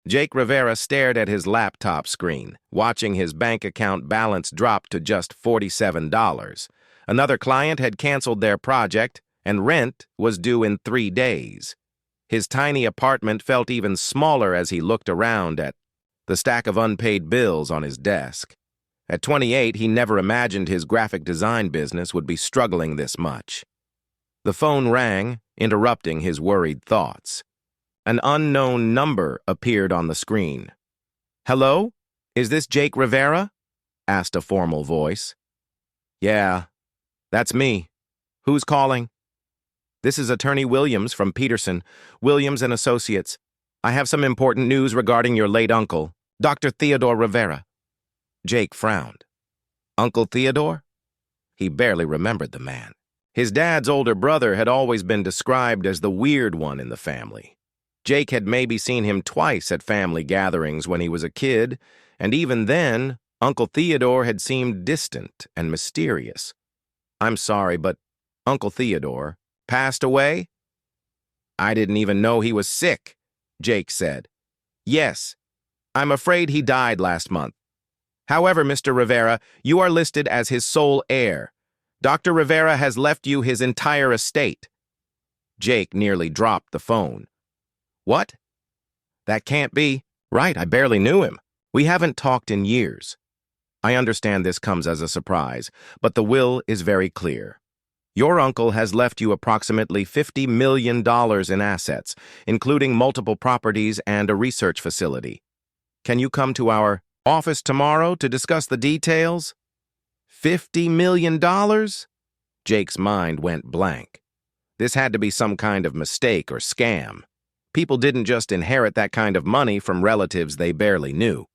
Jake Rivera stared at his laptop screen, watching his bank account balance drop to just $47. Another client had canceled their project, and rent was due in 3 days. His tiny apartment felt even smaller as he looked around at the stack of unpaid bills on his desk. At 28, he never imagined his graphic design business would be struggling this much. The phone rang, interrupting his worried thoughts. An unknown number appeared on the screen. "Hello? Is this Jake Rivera?" asked a formal voice. "Yeah, that's me. Who's calling?" "This is Attorney Williams from Peterson, Williams and Associates. I have some important news regarding your late uncle, Dr. Theodore Rivera." Jake frowned. Uncle Theodore? He barely remembered the man. His dad's older brother had always been described as the weird one in the family. Jake had maybe seen him twice at family gatherings when he was a kid, and even then, Uncle Theodore had seemed distant and mysterious. "I'm sorry, but Uncle Theodore passed away?" "I didn't even know he was sick," Jake said. "Yes, I'm afraid he died last month. However, Mr. Rivera, you are listed as his sole heir. Dr. Rivera has left you his entire estate." Jake nearly dropped the phone. "What? That can't be." "Right, I barely knew him. We haven't talked in years." "I understand this comes as a surprise, but the will is very clear. Your uncle has left you approximately $50 million in assets, including multiple properties and a research facility. Can you come to our office tomorrow to discuss the details?" $50 million? Jake's mind went blank. This had to be some kind of mistake or scam. People didn't just inherit that kind of money from relatives they barely knew.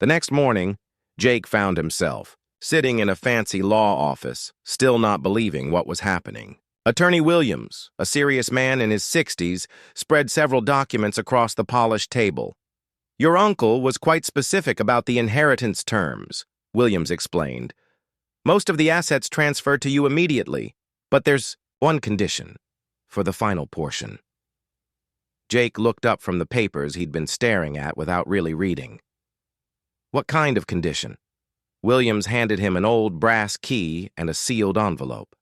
The next morning, Jake found himself sitting in a fancy law office, still not believing what was happening. Attorney Williams, a serious man in his 60s, spread several documents across the polished table. "Your uncle was quite specific about the inheritance terms," Williams explained. "Most of the assets transferred to you immediately, but there's one condition for the final portion." Jake looked up from the papers he'd been staring at without really reading. "What kind of condition?" Williams handed him an old brass key and a sealed envelope.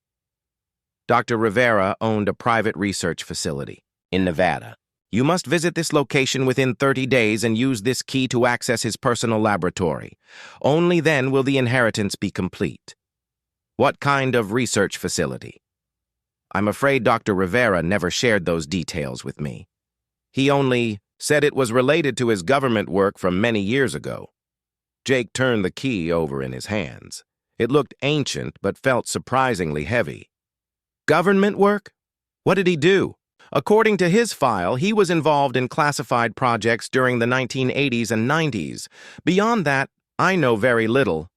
Dr. Rivera owned a private research facility in Nevada. You must visit this location within 30 days and use this key to access his personal laboratory. Only then will the inheritance be complete. What kind of research facility? I'm afraid Dr. Rivera never shared those details with me. He only said it was related to his government work from many years ago. Jake turned the key over in his hands. It looked ancient but felt surprisingly heavy. Government work? What did he do? According to his file, he was involved in classified projects during the 1980s and 90s. Beyond that, I know very little.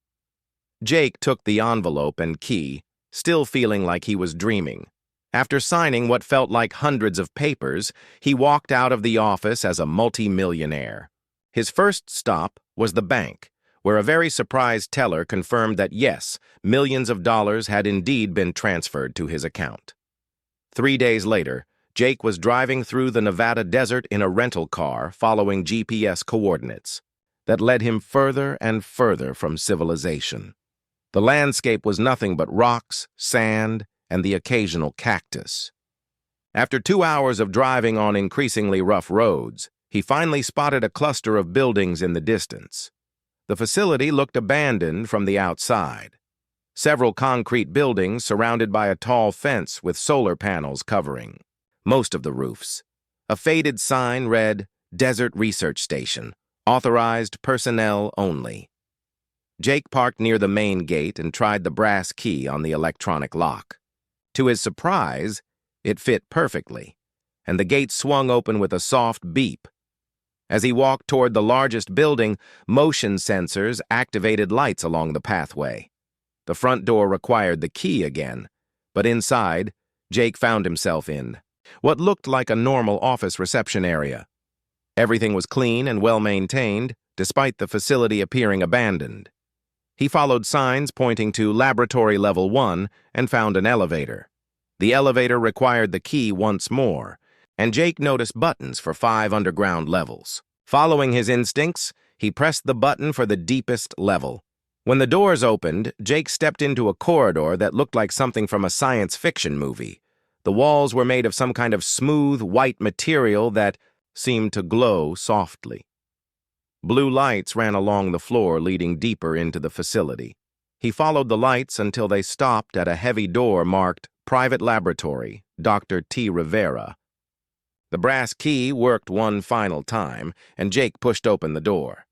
Jake took the envelope and key, still feeling like he was dreaming. After signing what felt like hundreds of papers, he walked out of the office as a multi-millionaire. His first stop was the bank, where a very surprised teller confirmed that yes, millions of dollars had indeed been transferred to his account. 3 days later, Jake was driving through the Nevada desert in a rental car following GPS coordinates that led him further and further from civilization. The landscape was nothing but rocks, sand, and the occasional cactus. After 2 hours of driving on increasingly rough roads, he finally spotted a cluster of buildings in the distance. The facility looked abandoned from the outside. Several concrete buildings surrounded by a tall fence with solar panels covering most of the roofs. A faded sign read, "Desert Research Station, authorized personnel only." Jake parked near the main gate and tried the brass key on the electronic lock. To his surprise, it fit perfectly, and the gate swung open with a soft beep. As he walked toward the largest building, motion sensors activated lights along the pathway. The front door required the key again, but inside, Jake found himself in what looked like a normal office reception area. Everything was clean and well-maintained, despite the facility appearing abandoned. He followed signs pointing to Laboratory Level 1 and found an elevator. The elevator required the key once more, and Jake noticed buttons for 5 underground levels. Following his instincts, he pressed the button for the deepest level. When the doors opened, Jake stepped into a corridor that looked like something from a science fiction movie. The walls were made of some kind of smooth, white material that seemed to glow softly. Blue lights ran along the floor, leading deeper into the facility. He followed the lights until they stopped at a heavy door marked Private Laboratory, Dr. T. Rivera. The brass key worked one final time, and Jake pushed open the door.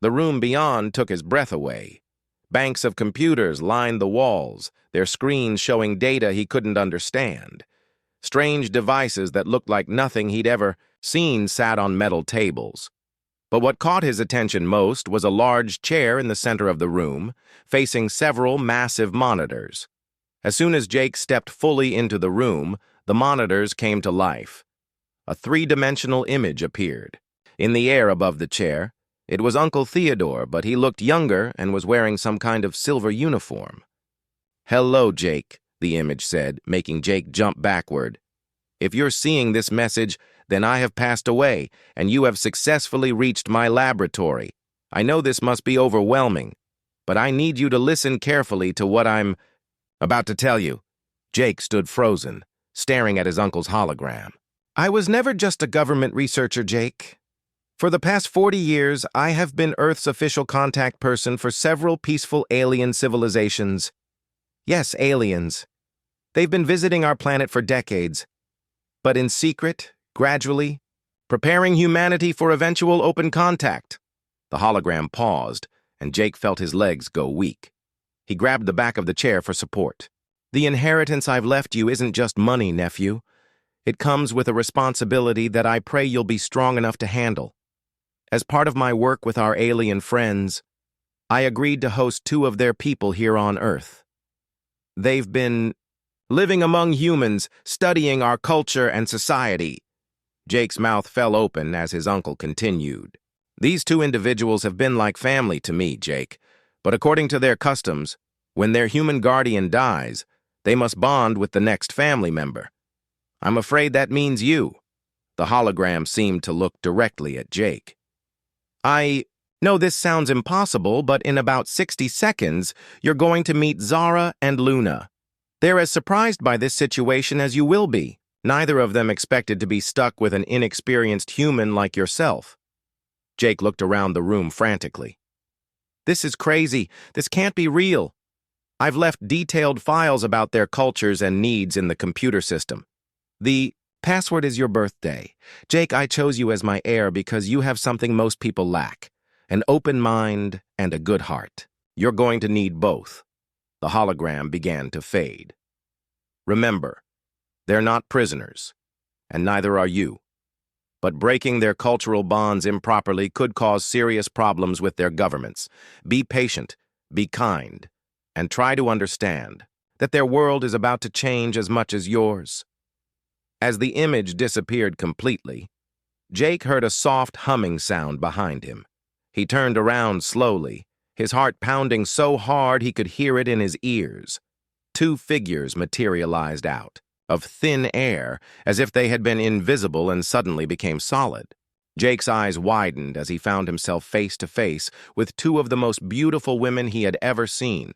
The room beyond took his breath away. Banks of computers lined the walls, their screens showing data he couldn't understand. Strange devices that looked like nothing he'd ever seen sat on metal tables. But what caught his attention most was a large chair in the center of the room, facing several massive monitors. As soon as Jake stepped fully into the room, the monitors came to life. A three-dimensional image appeared. In the air above the chair, it was Uncle Theodore, but he looked younger and was wearing some kind of silver uniform. "Hello, Jake," the image said, making Jake jump backward. "If you're seeing this message, then I have passed away, and you have successfully reached my laboratory. I know this must be overwhelming, but I need you to listen carefully to what I'm about to tell you." Jake stood frozen, staring at his uncle's hologram. "I was never just a government researcher, Jake. For the past 40 years, I have been Earth's official contact person for several peaceful alien civilizations. Yes, aliens. They've been visiting our planet for decades, but in secret, gradually, preparing humanity for eventual open contact." The hologram paused, and Jake felt his legs go weak. He grabbed the back of the chair for support. "The inheritance I've left you isn't just money, nephew. It comes with a responsibility that I pray you'll be strong enough to handle. As part of my work with our alien friends, I agreed to host 2 of their people here on Earth. They've been living among humans, studying our culture and society." Jake's mouth fell open as his uncle continued. "These 2 individuals have been like family to me, Jake, but according to their customs, when their human guardian dies, they must bond with the next family member. I'm afraid that means you." The hologram seemed to look directly at Jake. "I know this sounds impossible, but in about 60 seconds, you're going to meet Zara and Luna. They're as surprised by this situation as you will be. Neither of them expected to be stuck with an inexperienced human like yourself." Jake looked around the room frantically. "This is crazy. This can't be real. I've left detailed files about their cultures and needs in the computer system. The password is your birthday. Jake, I chose you as my heir because you have something most people lack: an open mind and a good heart. You're going to need both." The hologram began to fade. "Remember, they're not prisoners, and neither are you. But breaking their cultural bonds improperly could cause serious problems with their governments. Be patient, be kind, and try to understand that their world is about to change as much as yours." As the image disappeared completely, Jake heard a soft humming sound behind him. He turned around slowly, his heart pounding so hard he could hear it in his ears. 2 figures materialized out of thin air, as if they had been invisible and suddenly became solid. Jake's eyes widened as he found himself face to face with 2 of the most beautiful women he had ever seen,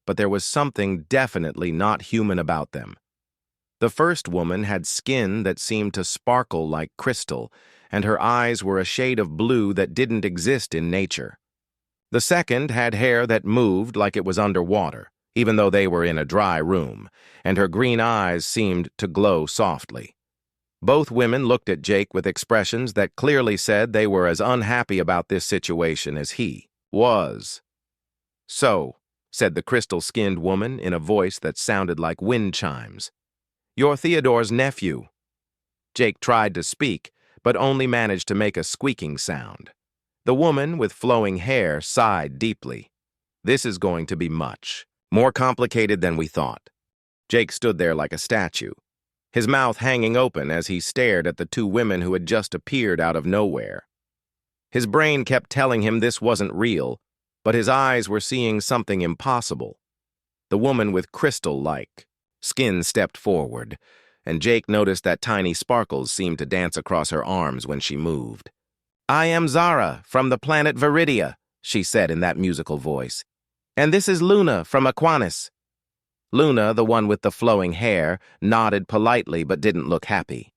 but there was something definitely not human about them. The first woman had skin that seemed to sparkle like crystal, and her eyes were a shade of blue that didn't exist in nature. The second had hair that moved like it was underwater, even though they were in a dry room, and her green eyes seemed to glow softly. Both women looked at Jake with expressions that clearly said they were as unhappy about this situation as he was. "So," said the crystal-skinned woman in a voice that sounded like wind chimes, "you're Theodore's nephew." Jake tried to speak, but only managed to make a squeaking sound. The woman with flowing hair sighed deeply. "This is going to be much more complicated than we thought." Jake stood there like a statue, his mouth hanging open as he stared at the 2 women who had just appeared out of nowhere. His brain kept telling him this wasn't real, but his eyes were seeing something impossible. The woman with crystal-like skin stepped forward, and Jake noticed that tiny sparkles seemed to dance across her arms when she moved. I am Zara from the planet Viridia, she said in that musical voice. And this is Luna from Aquanis. Luna, the one with the flowing hair, nodded politely but didn't look happy.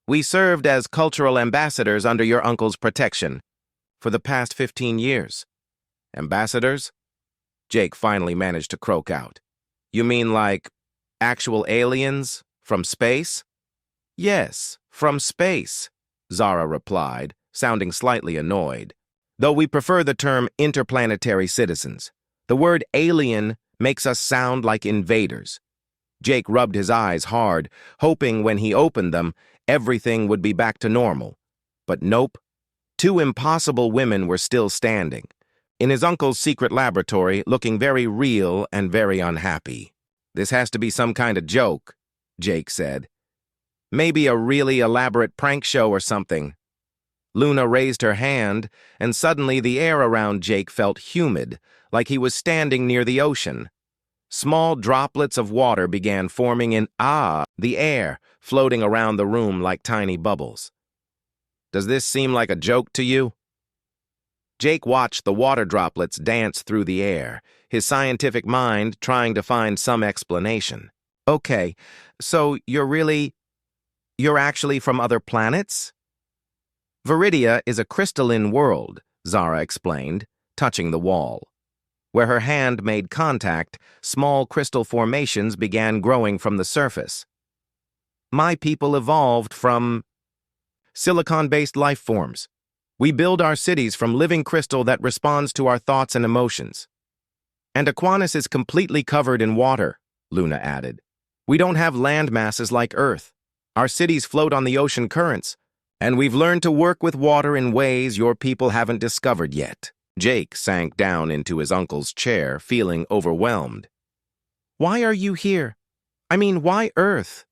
We served as cultural ambassadors under your uncle's protection for the past 15 years. Ambassadors? Jake finally managed to croak out. You mean like actual aliens from space? Yes, from space, Zara replied, sounding slightly annoyed. Though we prefer the term interplanetary citizens. The word alien makes us sound like invaders. Jake rubbed his eyes hard, hoping when he opened them, everything would be back to normal. But nope. Two impossible women were still standing, in his uncle's secret laboratory, looking very real and very unhappy. This has to be some kind of joke, Jake said. Maybe a really elaborate prank show or something. Luna raised her hand, and suddenly the air around Jake felt humid, like he was standing near the ocean. Small droplets of water began forming in the air, floating around the room like tiny bubbles. Does this seem like a joke to you? Jake watched the water droplets dance through the air, his scientific mind trying to find some explanation. Okay, so you're actually from other planets? Viridia is a crystalline world, Zara explained, touching the wall. Where her hand made contact, small crystal formations began growing from the surface. My people evolved from silicon-based life forms. We build our cities from living crystal that responds to our thoughts and emotions. And Aquanis is completely covered in water, Luna added. We don't have land masses like Earth. Our cities float on the ocean currents, and we've learned to work with water in ways your people haven't discovered yet. Jake sank down into his uncle's chair, feeling overwhelmed. Why are you here? I mean, why Earth?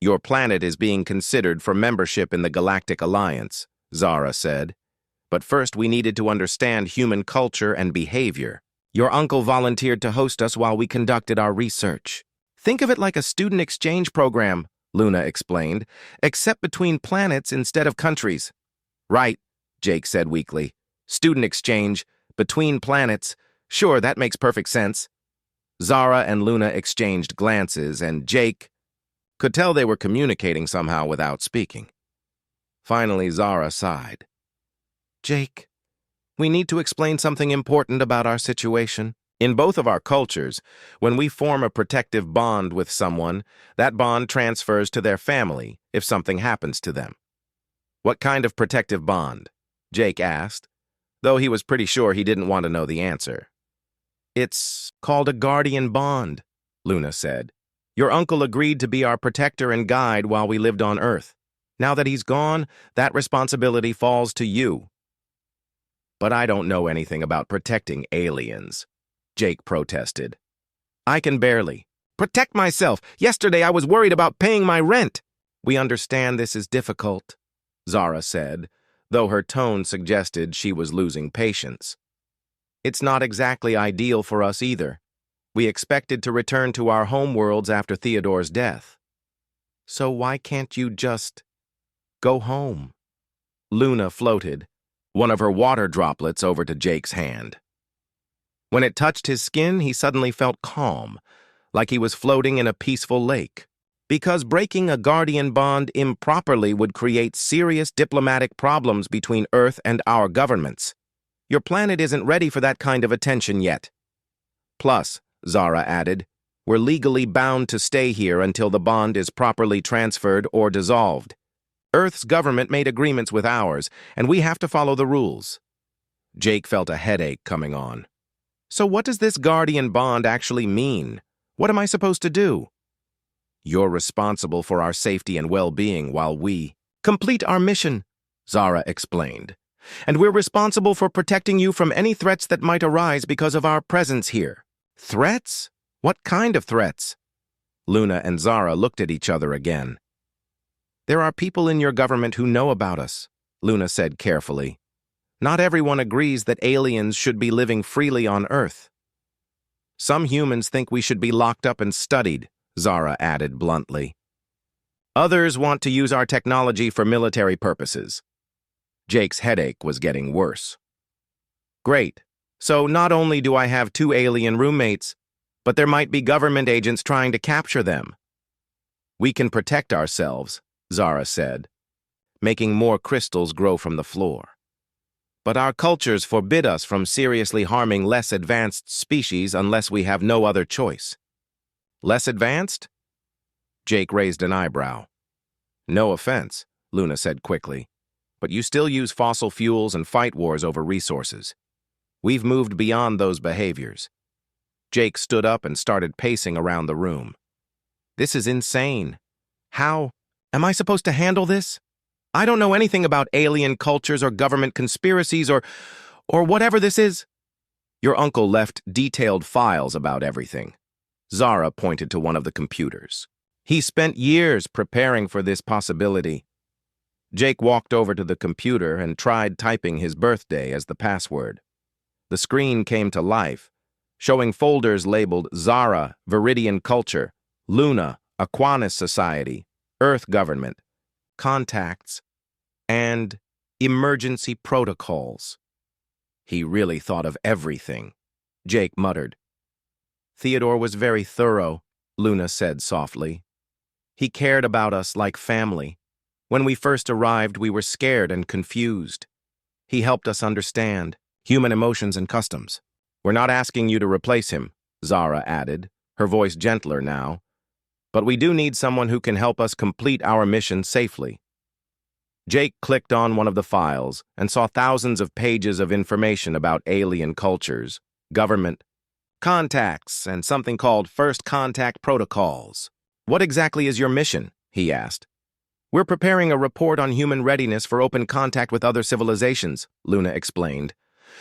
Your planet is being considered for membership in the Galactic Alliance, Zara said. But first we needed to understand human culture and behavior. Your uncle volunteered to host us while we conducted our research. Think of it like a student exchange program, Luna explained, except between planets instead of countries. Right, Jake said weakly. Student exchange, between planets. Sure, that makes perfect sense. Zara and Luna exchanged glances, and Jake could tell they were communicating somehow without speaking. Finally, Zara sighed. Jake, we need to explain something important about our situation. In both of our cultures, when we form a protective bond with someone, that bond transfers to their family if something happens to them. What kind of protective bond? Jake asked, though he was pretty sure he didn't want to know the answer. It's called a guardian bond, Luna said. Your uncle agreed to be our protector and guide while we lived on Earth. Now that he's gone, that responsibility falls to you. But I don't know anything about protecting aliens, Jake protested. I can barely protect myself. Yesterday I was worried about paying my rent. We understand this is difficult, Zara said, though her tone suggested she was losing patience. It's not exactly ideal for us either. We expected to return to our homeworlds after Theodore's death. So why can't you just go home? Luna floated, one of her water droplets over to Jake's hand. When it touched his skin, he suddenly felt calm, like he was floating in a peaceful lake. Because breaking a guardian bond improperly would create serious diplomatic problems between Earth and our governments. Your planet isn't ready for that kind of attention yet. Plus, Zara added, we're legally bound to stay here until the bond is properly transferred or dissolved. Earth's government made agreements with ours, and we have to follow the rules. Jake felt a headache coming on. So what does this guardian bond actually mean? What am I supposed to do? You're responsible for our safety and well-being while we complete our mission, Zara explained. And we're responsible for protecting you from any threats that might arise because of our presence here. Threats? What kind of threats? Luna and Zara looked at each other again. There are people in your government who know about us, Luna said carefully. Not everyone agrees that aliens should be living freely on Earth. Some humans think we should be locked up and studied, Zara added bluntly. Others want to use our technology for military purposes. Jake's headache was getting worse. Great. So not only do I have 2 alien roommates, but there might be government agents trying to capture them. We can protect ourselves, Zara said, making more crystals grow from the floor. But our cultures forbid us from seriously harming less advanced species unless we have no other choice. Less advanced? Jake raised an eyebrow. No offense, Luna said quickly, but you still use fossil fuels and fight wars over resources. We've moved beyond those behaviors. Jake stood up and started pacing around the room. This is insane. How am I supposed to handle this? I don't know anything about alien cultures or government conspiracies or whatever this is. Your uncle left detailed files about everything. Zara pointed to one of the computers. He spent years preparing for this possibility. Jake walked over to the computer and tried typing his birthday as the password. The screen came to life, showing folders labeled Zara, Viridian Culture, Luna, Aquinas Society, Earth Government, Contacts, and Emergency Protocols. He really thought of everything, Jake muttered. Theodore was very thorough, Luna said softly. He cared about us like family. When we first arrived, we were scared and confused. He helped us understand human emotions and customs. We're not asking you to replace him, Zara added, her voice gentler now. But we do need someone who can help us complete our mission safely. Jake clicked on one of the files and saw thousands of pages of information about alien cultures, government, contacts, and something called First Contact Protocols. What exactly is your mission? He asked. We're preparing a report on human readiness for open contact with other civilizations, Luna explained.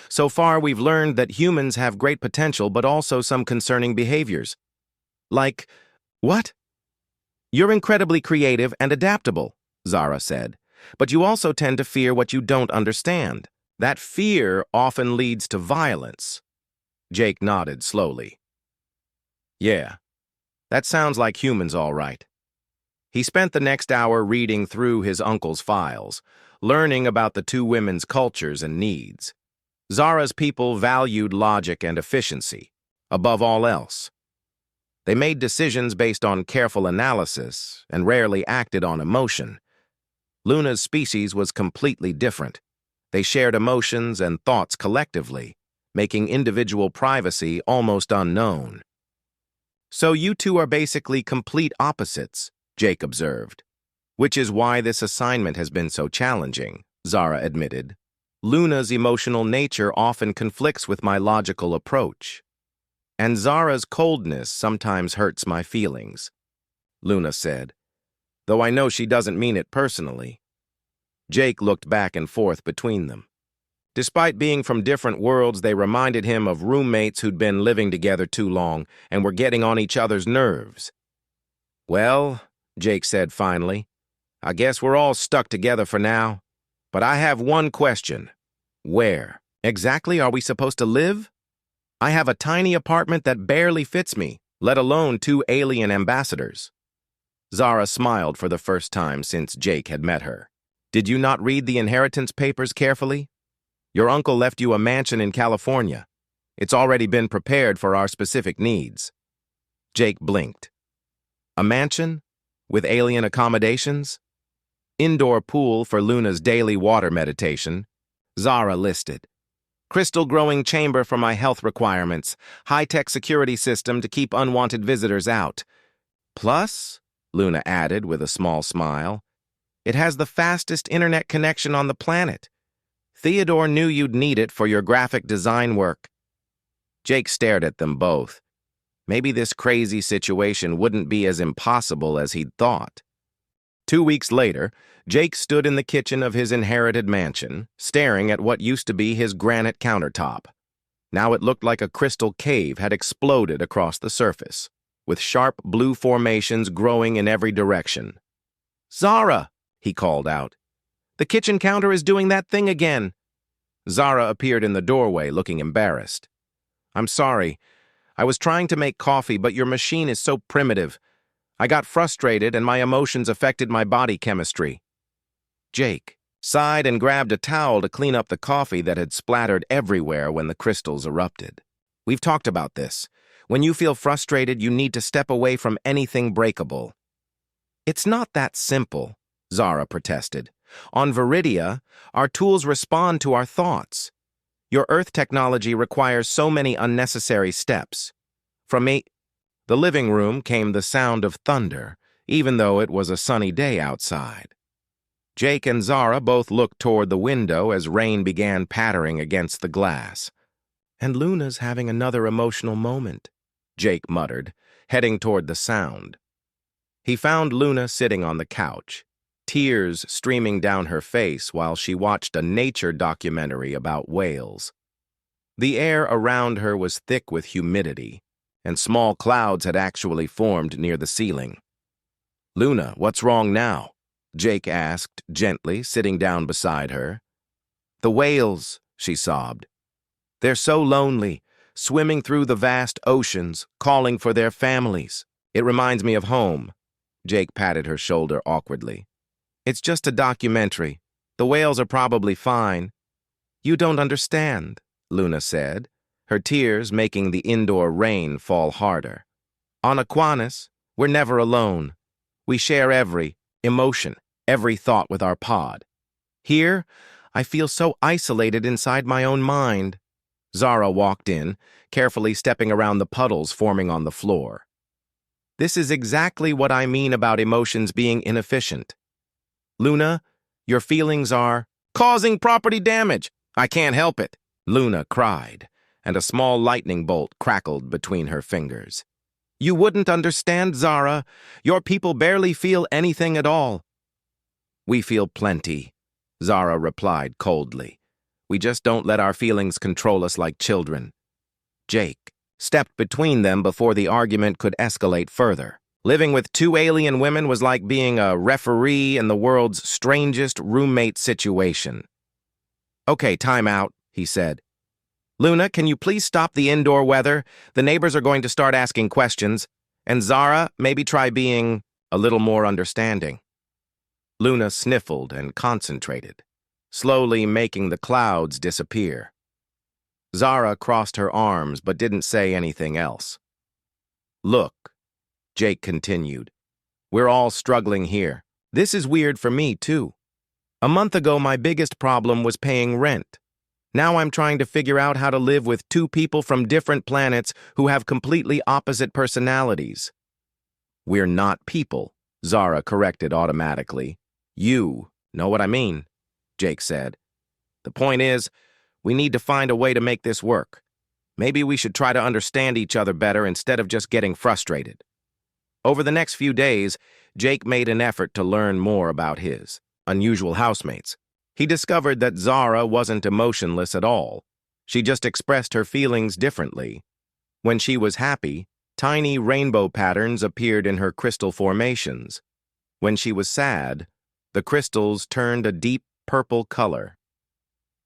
So far, we've learned that humans have great potential but also some concerning behaviors. Like, what? You're incredibly creative and adaptable, Zara said, but you also tend to fear what you don't understand. That fear often leads to violence. Jake nodded slowly. Yeah, that sounds like humans all right. He spent the next hour reading through his uncle's files, learning about the 2 women's cultures and needs. Zara's people valued logic and efficiency, above all else. They made decisions based on careful analysis and rarely acted on emotion. Luna's species was completely different. They shared emotions and thoughts collectively, making individual privacy almost unknown. So you 2 are basically complete opposites, Jake observed. Which is why this assignment has been so challenging, Zara admitted. Luna's emotional nature often conflicts with my logical approach. And Zara's coldness sometimes hurts my feelings, Luna said, though I know she doesn't mean it personally. Jake looked back and forth between them. Despite being from different worlds, they reminded him of roommates who'd been living together too long and were getting on each other's nerves. Well, Jake said finally, I guess we're all stuck together for now. But I have one question. Where exactly are we supposed to live? I have a tiny apartment that barely fits me, let alone 2 alien ambassadors. Zara smiled for the first time since Jake had met her. Did you not read the inheritance papers carefully? Your uncle left you a mansion in California. It's already been prepared for our specific needs. Jake blinked. A mansion? With alien accommodations? Indoor pool for Luna's daily water meditation. Zara listed. Crystal-growing chamber for my health requirements. High-tech security system to keep unwanted visitors out. Plus, Luna added with a small smile, it has the fastest internet connection on the planet. Theodore knew you'd need it for your graphic design work. Jake stared at them both. Maybe this crazy situation wouldn't be as impossible as he'd thought. 2 weeks later, Jake stood in the kitchen of his inherited mansion, staring at what used to be his granite countertop. Now it looked like a crystal cave had exploded across the surface, with sharp blue formations growing in every direction. Zara, he called out. The kitchen counter is doing that thing again. Zara appeared in the doorway, looking embarrassed. I'm sorry. I was trying to make coffee, but your machine is so primitive. I got frustrated and my emotions affected my body chemistry. Jake, sighed and grabbed a towel to clean up the coffee that had splattered everywhere when the crystals erupted. We've talked about this. When you feel frustrated, you need to step away from anything breakable. It's not that simple, Zara protested. On Viridia, our tools respond to our thoughts. Your Earth technology requires so many unnecessary steps. From the living room came the sound of thunder, even though it was a sunny day outside. Jake and Zara both looked toward the window as rain began pattering against the glass. And Luna's having another emotional moment, Jake muttered, heading toward the sound. He found Luna sitting on the couch, tears streaming down her face while she watched a nature documentary about whales. The air around her was thick with humidity, and small clouds had actually formed near the ceiling. "Luna, what's wrong now?" Jake asked gently, sitting down beside her. "The whales," she sobbed. "They're so lonely, swimming through the vast oceans, calling for their families. It reminds me of home." Jake patted her shoulder awkwardly. "It's just a documentary. The whales are probably fine." "You don't understand," Luna said, her tears making the indoor rain fall harder. "On Aquinas, we're never alone. We share every emotion, every thought with our pod. Here, I feel so isolated inside my own mind." Zara walked in, carefully stepping around the puddles forming on the floor. "This is exactly what I mean about emotions being inefficient. Luna, your feelings are causing property damage. I can't help it," Luna cried, and a small lightning bolt crackled between her fingers. "You wouldn't understand, Zara. Your people barely feel anything at all." "We feel plenty," Zara replied coldly. "We just don't let our feelings control us like children." Jake stepped between them before the argument could escalate further. Living with two alien women was like being a referee in the world's strangest roommate situation. "Okay, time out," he said. "Luna, can you please stop the indoor weather? The neighbors are going to start asking questions. And Zara, maybe try being a little more understanding." Luna sniffled and concentrated, slowly making the clouds disappear. Zara crossed her arms but didn't say anything else. "Look," Jake continued, "we're all struggling here. This is weird for me, too. A month ago, my biggest problem was paying rent. Now I'm trying to figure out how to live with two people from different planets who have completely opposite personalities." "We're not people," Zara corrected automatically. "You know what I mean," Jake said. "The point is, we need to find a way to make this work. Maybe we should try to understand each other better instead of just getting frustrated." Over the next few days, Jake made an effort to learn more about his unusual housemates. He discovered that Zara wasn't emotionless at all. She just expressed her feelings differently. When she was happy, tiny rainbow patterns appeared in her crystal formations. When she was sad, the crystals turned a deep purple color.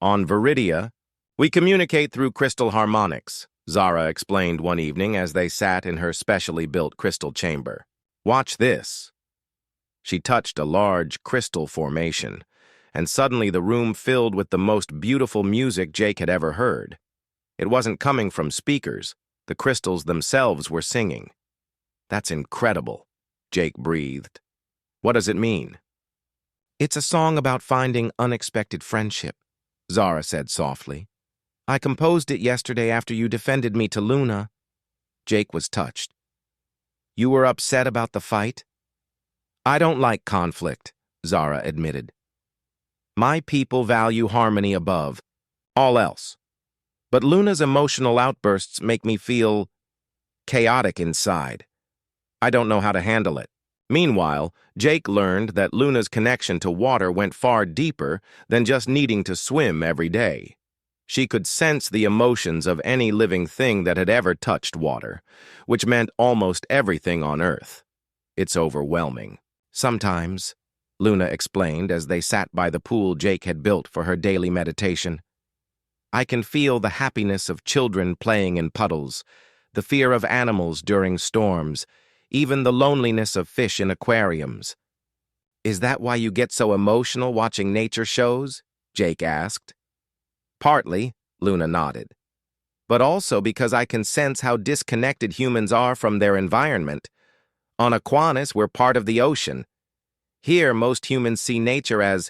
"On Viridia, we communicate through crystal harmonics," Zara explained one evening as they sat in her specially built crystal chamber. "Watch this." She touched a large crystal formation, and suddenly the room filled with the most beautiful music Jake had ever heard. It wasn't coming from speakers. The crystals themselves were singing. "That's incredible," Jake breathed. "What does it mean?" "It's a song about finding unexpected friendship," Zara said softly. "I composed it yesterday after you defended me to Luna." Jake was touched. "You were upset about the fight?" "I don't like conflict," Zara admitted. "My people value harmony above all else. But Luna's emotional outbursts make me feel chaotic inside. I don't know how to handle it." Meanwhile, Jake learned that Luna's connection to water went far deeper than just needing to swim every day. She could sense the emotions of any living thing that had ever touched water, which meant almost everything on Earth. "It's overwhelming. Sometimes," Luna explained as they sat by the pool Jake had built for her daily meditation. "I can feel the happiness of children playing in puddles, the fear of animals during storms, even the loneliness of fish in aquariums. Is that why you get so emotional watching nature shows? Jake asked. Partly, Luna nodded. But also because I can sense how disconnected humans are from their environment. On Aquanus, we're part of the ocean. Here, most humans see nature as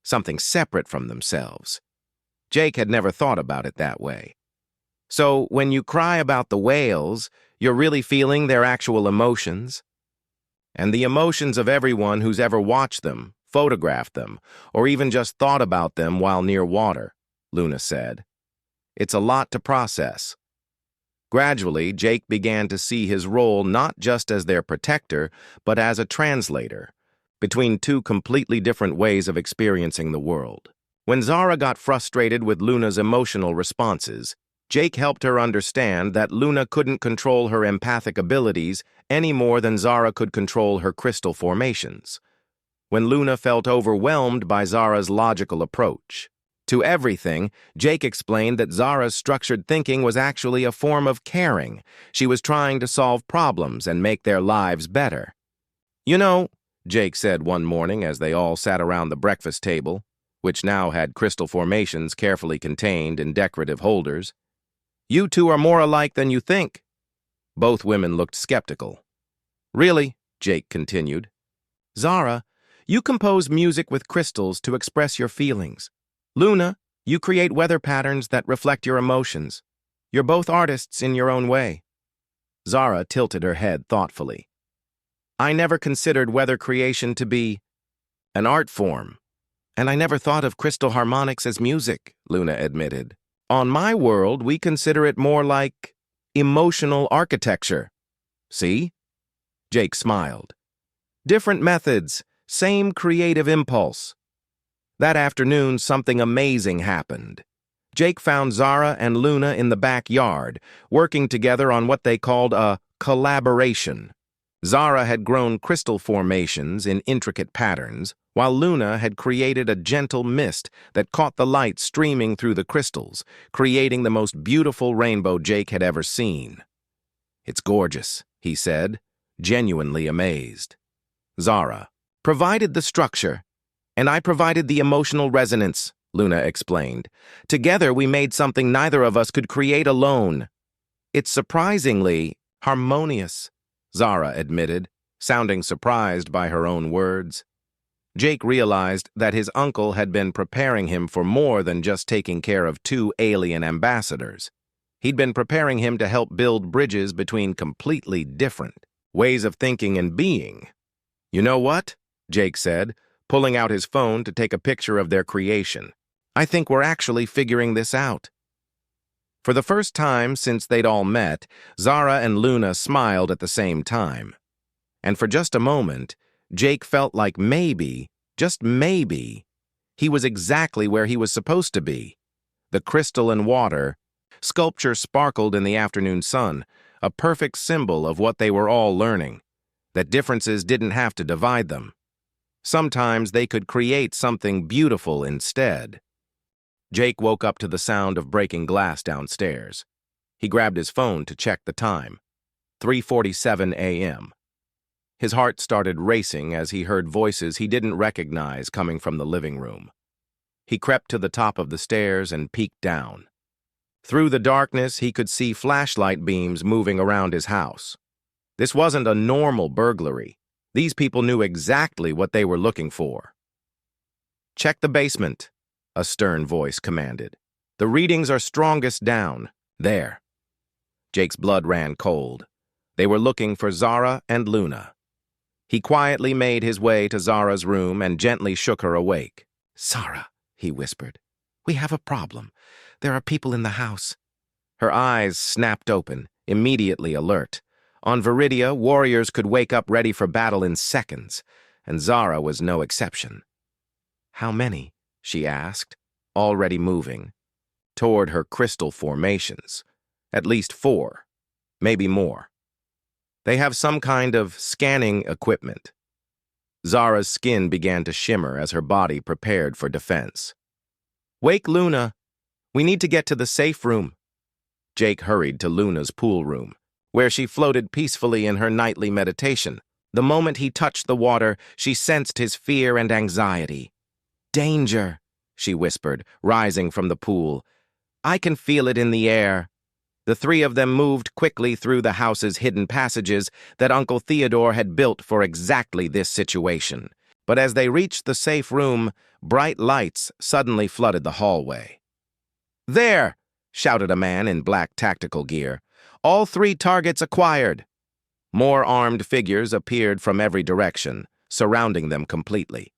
something separate from themselves. Jake had never thought about it that way. So, when you cry about the whales, you're really feeling their actual emotions? And the emotions of everyone who's ever watched them, photographed them, or even just thought about them while near water, Luna said. It's a lot to process. Gradually, Jake began to see his role not just as their protector, but as a translator, between two completely different ways of experiencing the world. When Zara got frustrated with Luna's emotional responses, Jake helped her understand that Luna couldn't control her empathic abilities any more than Zara could control her crystal formations. When Luna felt overwhelmed by Zara's logical approach to everything, Jake explained that Zara's structured thinking was actually a form of caring. She was trying to solve problems and make their lives better. You know, Jake said one morning as they all sat around the breakfast table, which now had crystal formations carefully contained in decorative holders, you two are more alike than you think. Both women looked skeptical. Really, Jake continued. Zara, you compose music with crystals to express your feelings. Luna, you create weather patterns that reflect your emotions. You're both artists in your own way. Zara tilted her head thoughtfully. I never considered weather creation to be an art form, and I never thought of crystal harmonics as music, Luna admitted. On my world, we consider it more like emotional architecture. See? Jake smiled. Different methods, same creative impulse. That afternoon, something amazing happened. Jake found Zara and Luna in the backyard, working together on what they called a collaboration. Zara had grown crystal formations in intricate patterns, while Luna had created a gentle mist that caught the light streaming through the crystals, creating the most beautiful rainbow Jake had ever seen. It's gorgeous, he said, genuinely amazed. Zara provided the structure, and I provided the emotional resonance, Luna explained. Together we made something neither of us could create alone. It's surprisingly harmonious, Zara admitted, sounding surprised by her own words. Jake realized that his uncle had been preparing him for more than just taking care of two alien ambassadors. He'd been preparing him to help build bridges between completely different ways of thinking and being. You know what? Jake said, pulling out his phone to take a picture of their creation. I think we're actually figuring this out. For the first time since they'd all met, Zara and Luna smiled at the same time. And for just a moment, Jake felt like maybe, just maybe, he was exactly where he was supposed to be. The crystal and water, sculpture sparkled in the afternoon sun, a perfect symbol of what they were all learning, that differences didn't have to divide them. Sometimes they could create something beautiful instead. Jake woke up to the sound of breaking glass downstairs. He grabbed his phone to check the time. 3:47 a.m. His heart started racing as he heard voices he didn't recognize coming from the living room. He crept to the top of the stairs and peeked down. Through the darkness, he could see flashlight beams moving around his house. This wasn't a normal burglary. These people knew exactly what they were looking for. Check the basement, a stern voice commanded. The readings are strongest down. There. Jake's blood ran cold. They were looking for Zara and Luna. He quietly made his way to Zara's room and gently shook her awake. Zara, he whispered, we have a problem. There are people in the house. Her eyes snapped open, immediately alert. On Viridia, warriors could wake up ready for battle in seconds, and Zara was no exception. How many? She asked, already moving toward her crystal formations. At least 4, maybe more. They have some kind of scanning equipment. Zara's skin began to shimmer as her body prepared for defense. Wake Luna. We need to get to the safe room. Jake hurried to Luna's pool room, where she floated peacefully in her nightly meditation, The moment he touched the water, she sensed his fear and anxiety. "Danger," she whispered, rising from the pool. "I can feel it in the air." The three of them moved quickly through the house's hidden passages that Uncle Theodore had built for exactly this situation. But as they reached the safe room, bright lights suddenly flooded the hallway. "There!" shouted a man in black tactical gear. "All 3 targets acquired." More armed figures appeared from every direction, surrounding them completely.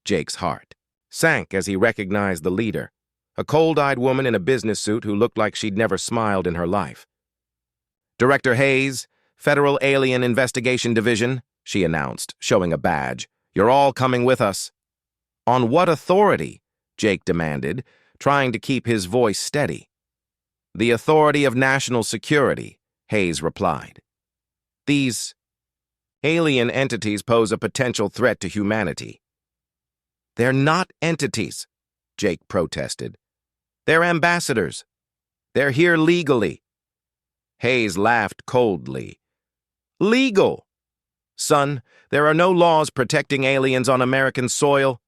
Jake's heart sank as he recognized the leader, a cold-eyed woman in a business suit who looked like she'd never smiled in her life. "Director Hayes, Federal Alien Investigation Division," she announced, showing a badge. "You're all coming with us." "On what authority?" Jake demanded, trying to keep his voice steady. "The authority of national security," Hayes replied. "These alien entities pose a potential threat to humanity." "They're not entities," Jake protested. "They're ambassadors. They're here legally." Hayes laughed coldly. "Legal? Son, there are no laws protecting aliens on American soil.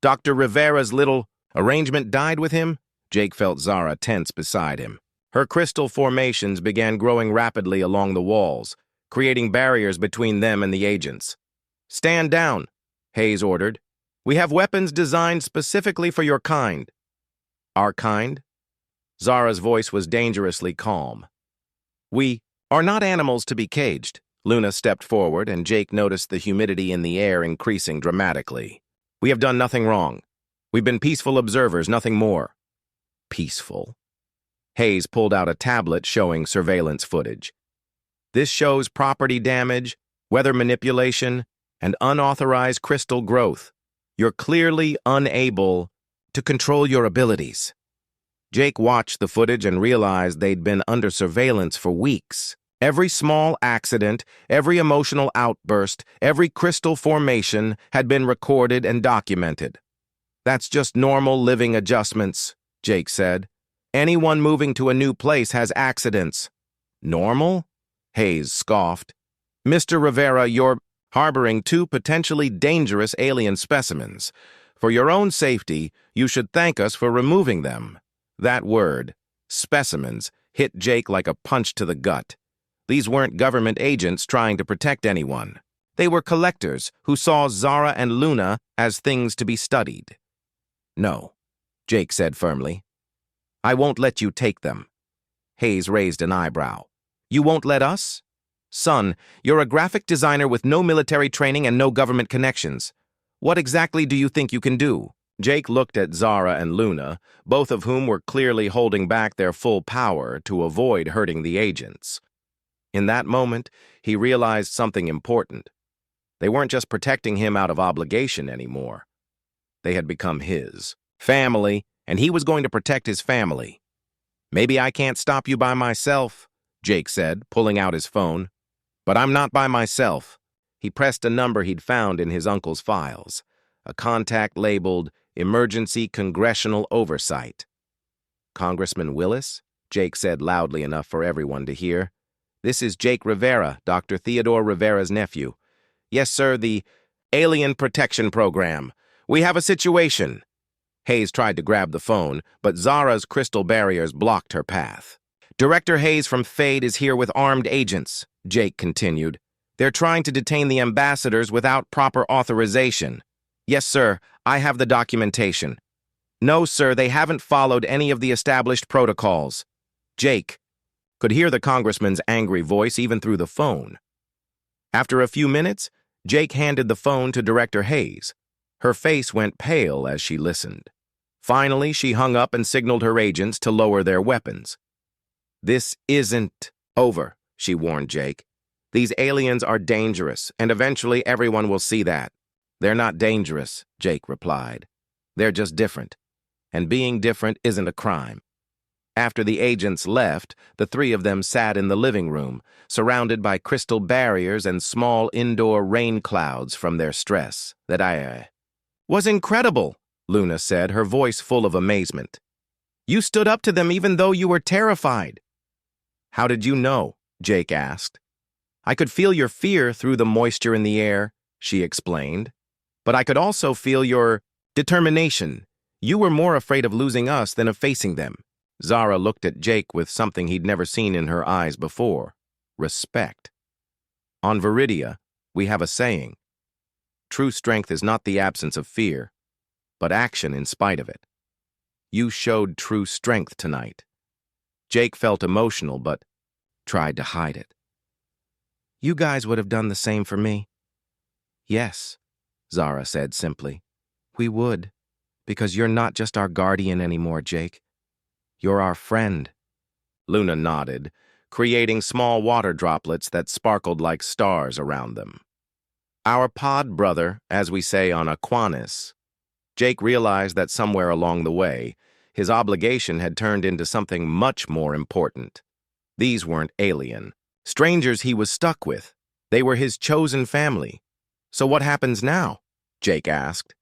Dr. Rivera's little arrangement died with him." Jake felt Zara tense beside him. Her crystal formations began growing rapidly along the walls, creating barriers between them and the agents. "Stand down," Hayes ordered. "We have weapons designed specifically for your kind." "Our kind?" Zara's voice was dangerously calm. "We are not animals to be caged." Luna stepped forward, and Jake noticed the humidity in the air increasing dramatically. "We have done nothing wrong. We've been peaceful observers, nothing more." "Peaceful?" Hayes pulled out a tablet showing surveillance footage. "This shows property damage, weather manipulation, and unauthorized crystal growth. You're clearly unable to control your abilities." Jake watched the footage and realized they'd been under surveillance for weeks. Every small accident, every emotional outburst, every crystal formation had been recorded and documented. "That's just normal living adjustments," Jake said. "Anyone moving to a new place has accidents." "Normal?" Hayes scoffed. "Mr. Rivera, you're harboring 2 potentially dangerous alien specimens. For your own safety, you should thank us for removing them." That word, specimens, hit Jake like a punch to the gut. These weren't government agents trying to protect anyone. They were collectors who saw Zara and Luna as things to be studied. "No," Jake said firmly. "I won't let you take them." Hayes raised an eyebrow. "You won't let us?" "Son, you're a graphic designer with no military training and no government connections. What exactly do you think you can do?" Jake looked at Zara and Luna, both of whom were clearly holding back their full power to avoid hurting the agents. In that moment, he realized something important. They weren't just protecting him out of obligation anymore. They had become his family, and he was going to protect his family. "Maybe I can't stop you by myself," Jake said, pulling out his phone. "But I'm not by myself." He pressed a number he'd found in his uncle's files, a contact labeled Emergency Congressional Oversight. "Congressman Willis?" Jake said loudly enough for everyone to hear. "This is Jake Rivera, Dr. Theodore Rivera's nephew." "Yes, sir, the Alien Protection Program. We have a situation." Hayes tried to grab the phone, but Zara's crystal barriers blocked her path. "Director Hayes from Fade is here with armed agents," Jake continued. "They're trying to detain the ambassadors without proper authorization." "Yes, sir, I have the documentation." "No, sir, they haven't followed any of the established protocols." Jake could hear the congressman's angry voice even through the phone. After a few minutes, Jake handed the phone to Director Hayes. Her face went pale as she listened. Finally, she hung up and signaled her agents to lower their weapons. "This isn't over," she warned Jake. "These aliens are dangerous, and eventually everyone will see that." "They're not dangerous," Jake replied. "They're just different. And being different isn't a crime." After the agents left, the 3 of them sat in the living room, surrounded by crystal barriers and small indoor rain clouds from their stress. "That I was incredible," Luna said, her voice full of amazement. "You stood up to them even though you were terrified." "How did you know?" Jake asked. I could feel your fear through the moisture in the air, she explained. But I could also feel your determination. You were more afraid of losing us than of facing them. Zara looked at Jake with something he'd never seen in her eyes before: respect. On Viridia, we have a saying: true strength is not the absence of fear, but action in spite of it. You showed true strength tonight. Jake felt emotional, but tried to hide it. You guys would have done the same for me. Yes, Zara said simply. We would, because you're not just our guardian anymore, Jake. You're our friend. Luna nodded, creating small water droplets that sparkled like stars around them. Our pod brother, as we say on Aquinas. Jake realized that somewhere along the way, his obligation had turned into something much more important. These weren't alien. Strangers he was stuck with. They were his chosen family. So what happens now? Jake asked.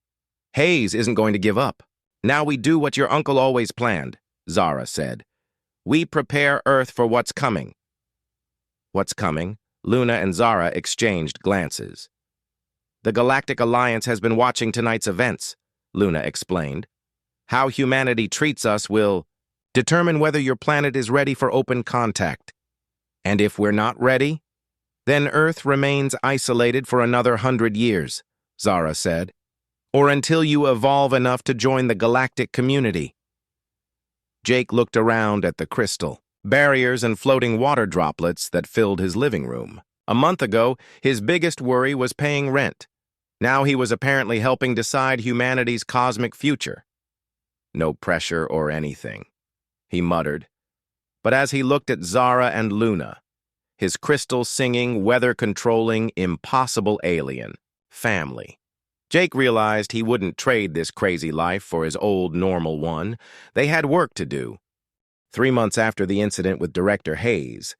Hayes isn't going to give up. Now we do what your uncle always planned, Zara said. We prepare Earth for what's coming. What's coming? Luna and Zara exchanged glances. The Galactic Alliance has been watching tonight's events, Luna explained. How humanity treats us will determine whether your planet is ready for open contact. And if we're not ready, then Earth remains isolated for another 100 years, Zara said, or until you evolve enough to join the galactic community. Jake looked around at the crystal, barriers and floating water droplets that filled his living room. A month ago, his biggest worry was paying rent. Now he was apparently helping decide humanity's cosmic future. No pressure or anything, he muttered. But as he looked at Zara and Luna, his crystal-singing, weather-controlling, impossible alien, family, Jake realized he wouldn't trade this crazy life for his old normal one. They had work to do. 3 months after the incident with Director Hayes,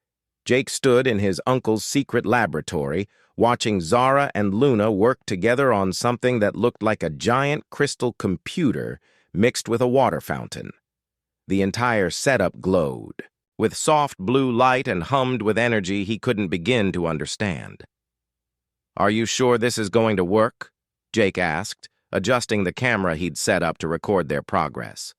Jake stood in his uncle's secret laboratory, watching Zara and Luna work together on something that looked like a giant crystal computer mixed with a water fountain. The entire setup glowed, with soft blue light, and hummed with energy he couldn't begin to understand. Are you sure this is going to work? Jake asked, adjusting the camera he'd set up to record their progress.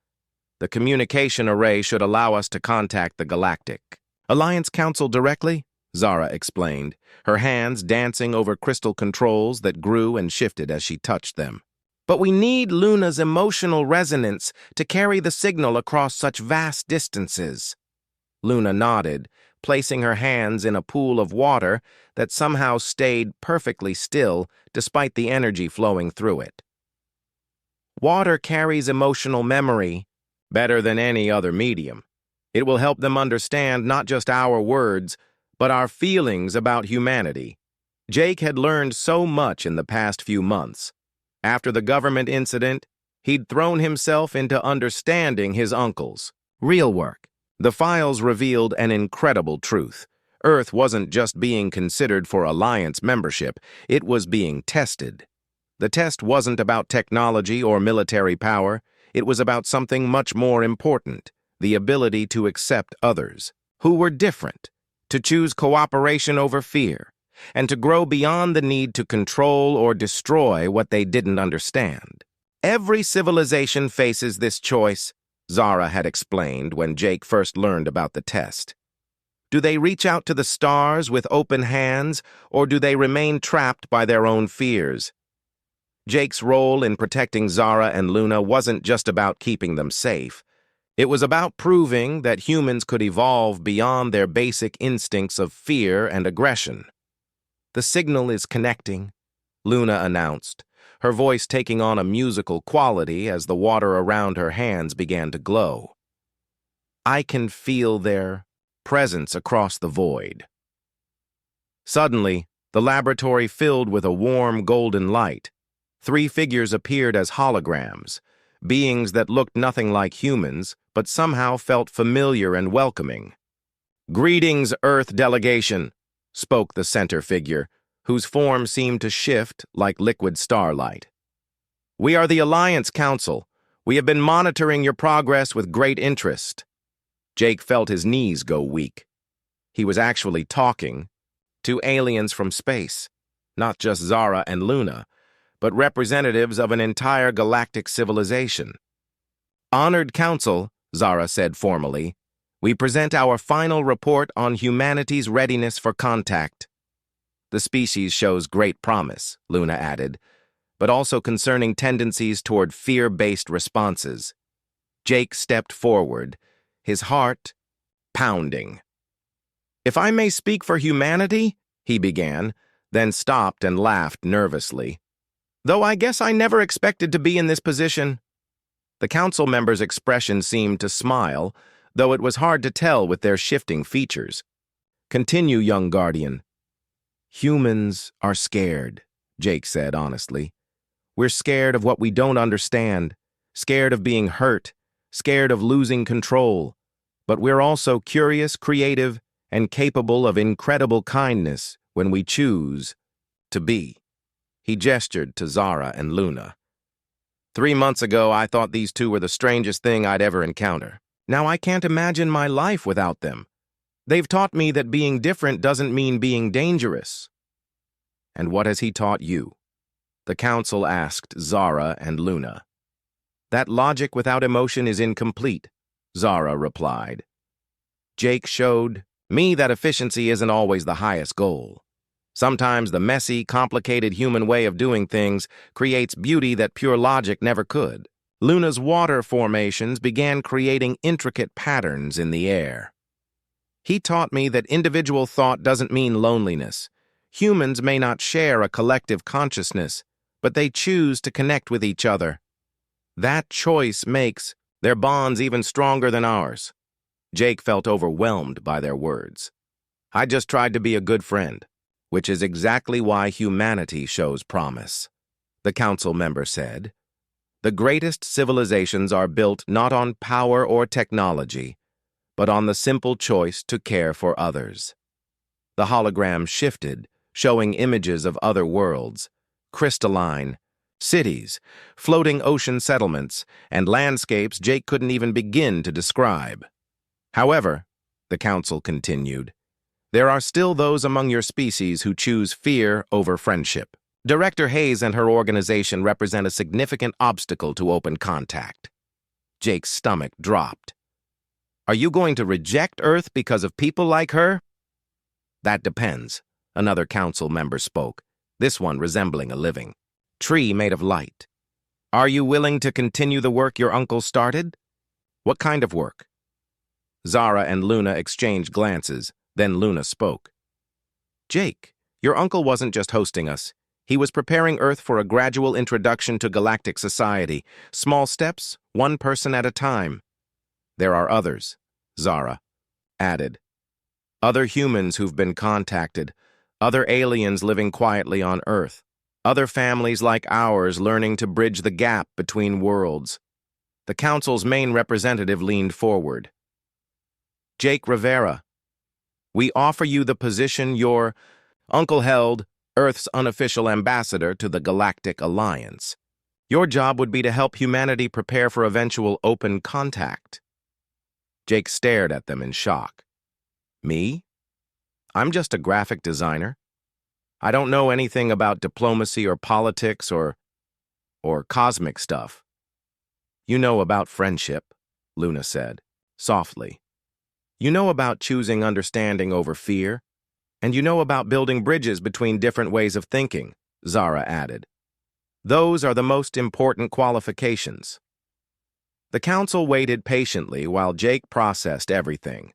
The communication array should allow us to contact the Galactic Alliance Council directly, Zara explained, her hands dancing over crystal controls that grew and shifted as she touched them. But we need Luna's emotional resonance to carry the signal across such vast distances. Luna nodded, placing her hands in a pool of water that somehow stayed perfectly still despite the energy flowing through it. Water carries emotional memory better than any other medium. It will help them understand not just our words, but our feelings about humanity. Jake had learned so much in the past few months. After the government incident, he'd thrown himself into understanding his uncle's real work. The files revealed an incredible truth. Earth wasn't just being considered for Alliance membership, it was being tested. The test wasn't about technology or military power, it was about something much more important: the ability to accept others, who were different, to choose cooperation over fear, and to grow beyond the need to control or destroy what they didn't understand. Every civilization faces this choice, Zara had explained when Jake first learned about the test. Do they reach out to the stars with open hands, or do they remain trapped by their own fears? Jake's role in protecting Zara and Luna wasn't just about keeping them safe. It was about proving that humans could evolve beyond their basic instincts of fear and aggression. The signal is connecting, Luna announced, her voice taking on a musical quality as the water around her hands began to glow. I can feel their presence across the void. Suddenly, the laboratory filled with a warm golden light. 3 figures appeared as holograms, beings that looked nothing like humans, but somehow felt familiar and welcoming. Greetings, Earth delegation, spoke the center figure, whose form seemed to shift like liquid starlight. We are the Alliance Council. We have been monitoring your progress with great interest. Jake felt his knees go weak. He was actually talking, Two aliens from space, not just Zara and Luna, but representatives of an entire galactic civilization. Honored Council, Zara said formally, we present our final report on humanity's readiness for contact. The species shows great promise, Luna added, but also concerning tendencies toward fear-based responses. Jake stepped forward, his heart pounding. If I may speak for humanity, he began, then stopped and laughed nervously. Though I guess I never expected to be in this position. The council members' expression seemed to smile, though it was hard to tell with their shifting features. Continue, young guardian. Humans are scared, Jake said honestly. We're scared of what we don't understand, scared of being hurt, scared of losing control. But we're also curious, creative, and capable of incredible kindness when we choose to be. He gestured to Zara and Luna. 3 months ago, I thought these two were the strangest thing I'd ever encounter. Now I can't imagine my life without them. They've taught me that being different doesn't mean being dangerous. And what has he taught you? The council asked Zara and Luna. That logic without emotion is incomplete, Zara replied. Jake showed me that efficiency isn't always the highest goal. Sometimes the messy, complicated human way of doing things creates beauty that pure logic never could. Luna's water formations began creating intricate patterns in the air. He taught me that individual thought doesn't mean loneliness. Humans may not share a collective consciousness, but they choose to connect with each other. That choice makes their bonds even stronger than ours. Jake felt overwhelmed by their words. I just tried to be a good friend, which is exactly why humanity shows promise, the council member said. The greatest civilizations are built not on power or technology, but on the simple choice to care for others. The hologram shifted, showing images of other worlds, crystalline, cities, floating ocean settlements, and landscapes Jake couldn't even begin to describe. However, the council continued, there are still those among your species who choose fear over friendship. Director Hayes and her organization represent a significant obstacle to open contact. Jake's stomach dropped. Are you going to reject Earth because of people like her? That depends, another council member spoke, this one resembling a living tree made of light. Are you willing to continue the work your uncle started? What kind of work? Zara and Luna exchanged glances, then Luna spoke. Jake, your uncle wasn't just hosting us. He was preparing Earth for a gradual introduction to galactic society. Small steps, one person at a time. There are others, Zara added. Other humans who've been contacted, other aliens living quietly on Earth, other families like ours learning to bridge the gap between worlds. The council's main representative leaned forward. Jake Rivera, we offer you the position your uncle held, Earth's unofficial ambassador to the Galactic Alliance. Your job would be to help humanity prepare for eventual open contact. Jake stared at them in shock. Me? I'm just a graphic designer. I don't know anything about diplomacy or politics or cosmic stuff. You know about friendship, Luna said, softly. You know about choosing understanding over fear, and you know about building bridges between different ways of thinking, Zara added. Those are the most important qualifications. The council waited patiently while Jake processed everything.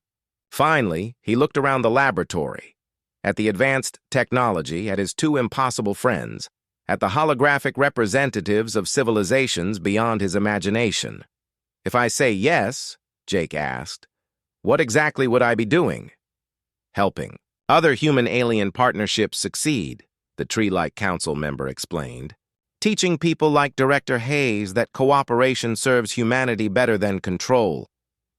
Finally, he looked around the laboratory, at the advanced technology, at his two impossible friends, at the holographic representatives of civilizations beyond his imagination. If I say yes, Jake asked, what exactly would I be doing? Helping other human-alien partnerships succeed, the tree-like council member explained. Teaching people like Director Hayes that cooperation serves humanity better than control.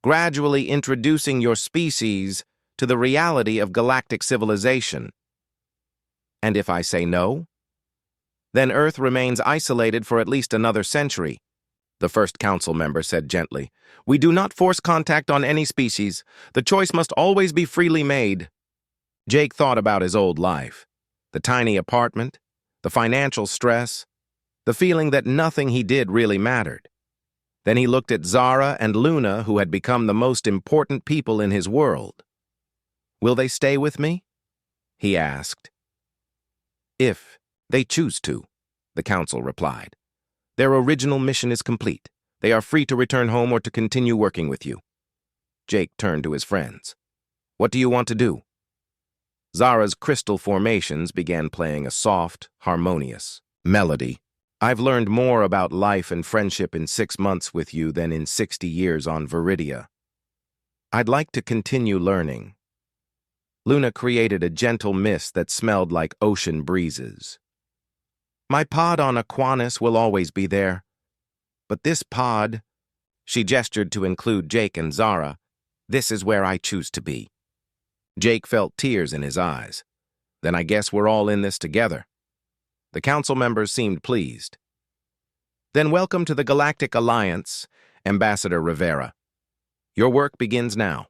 Gradually introducing your species to the reality of galactic civilization. And if I say no? Then Earth remains isolated for at least another century, the first council member said gently. We do not force contact on any species. The choice must always be freely made. Jake thought about his old life, the tiny apartment, the financial stress, the feeling that nothing he did really mattered. Then he looked at Zara and Luna, who had become the most important people in his world. "Will they stay with me?" he asked. "If they choose to," the council replied. "Their original mission is complete. They are free to return home or to continue working with you." Jake turned to his friends. "What do you want to do?" Zara's crystal formations began playing a soft, harmonious melody. "I've learned more about life and friendship in 6 months with you than in 60 years on Viridia. I'd like to continue learning." Luna created a gentle mist that smelled like ocean breezes. "My pod on Aquanus will always be there. But this pod," she gestured to include Jake and Zara, "this is where I choose to be." Jake felt tears in his eyes. "Then I guess we're all in this together." The council members seemed pleased. "Then welcome to the Galactic Alliance, Ambassador Rivera. Your work begins now."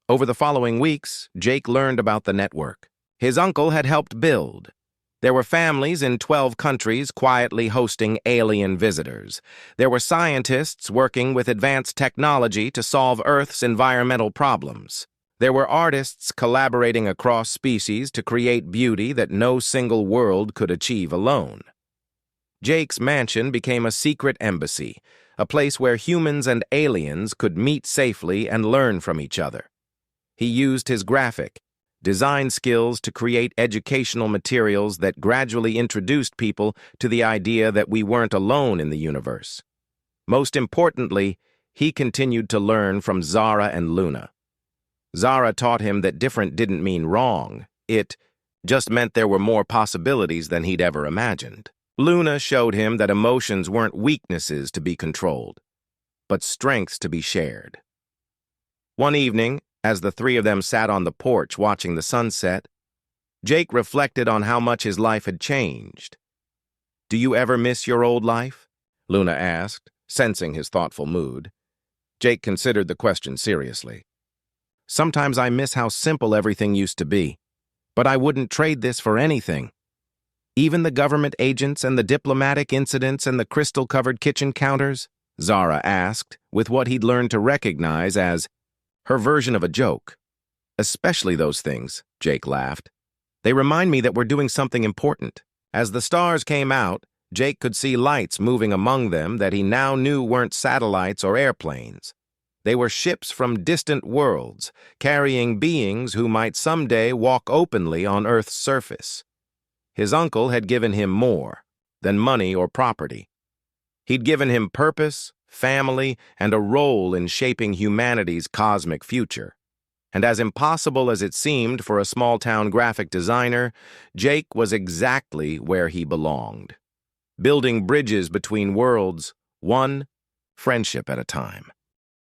Over the following weeks, Jake learned about the network his uncle had helped build. There were families in 12 countries quietly hosting alien visitors. There were scientists working with advanced technology to solve Earth's environmental problems. There were artists collaborating across species to create beauty that no single world could achieve alone. Jake's mansion became a secret embassy, a place where humans and aliens could meet safely and learn from each other. He used his graphic design skills to create educational materials that gradually introduced people to the idea that we weren't alone in the universe. Most importantly, he continued to learn from Zara and Luna. Zara taught him that different didn't mean wrong. It just meant there were more possibilities than he'd ever imagined. Luna showed him that emotions weren't weaknesses to be controlled, but strengths to be shared. One evening, as the three of them sat on the porch watching the sunset, Jake reflected on how much his life had changed. "Do you ever miss your old life?" Luna asked, sensing his thoughtful mood. Jake considered the question seriously. "Sometimes I miss how simple everything used to be, but I wouldn't trade this for anything. Even the government agents and the diplomatic incidents and the crystal-covered kitchen counters?" Zara asked, with what he'd learned to recognize as her version of a joke. "Especially those things," Jake laughed. "They remind me that we're doing something important." As the stars came out, Jake could see lights moving among them that he now knew weren't satellites or airplanes. They were ships from distant worlds, carrying beings who might someday walk openly on Earth's surface. His uncle had given him more than money or property. He'd given him purpose, family, and a role in shaping humanity's cosmic future. And as impossible as it seemed for a small-town graphic designer, Jake was exactly where he belonged, building bridges between worlds, one friendship at a time.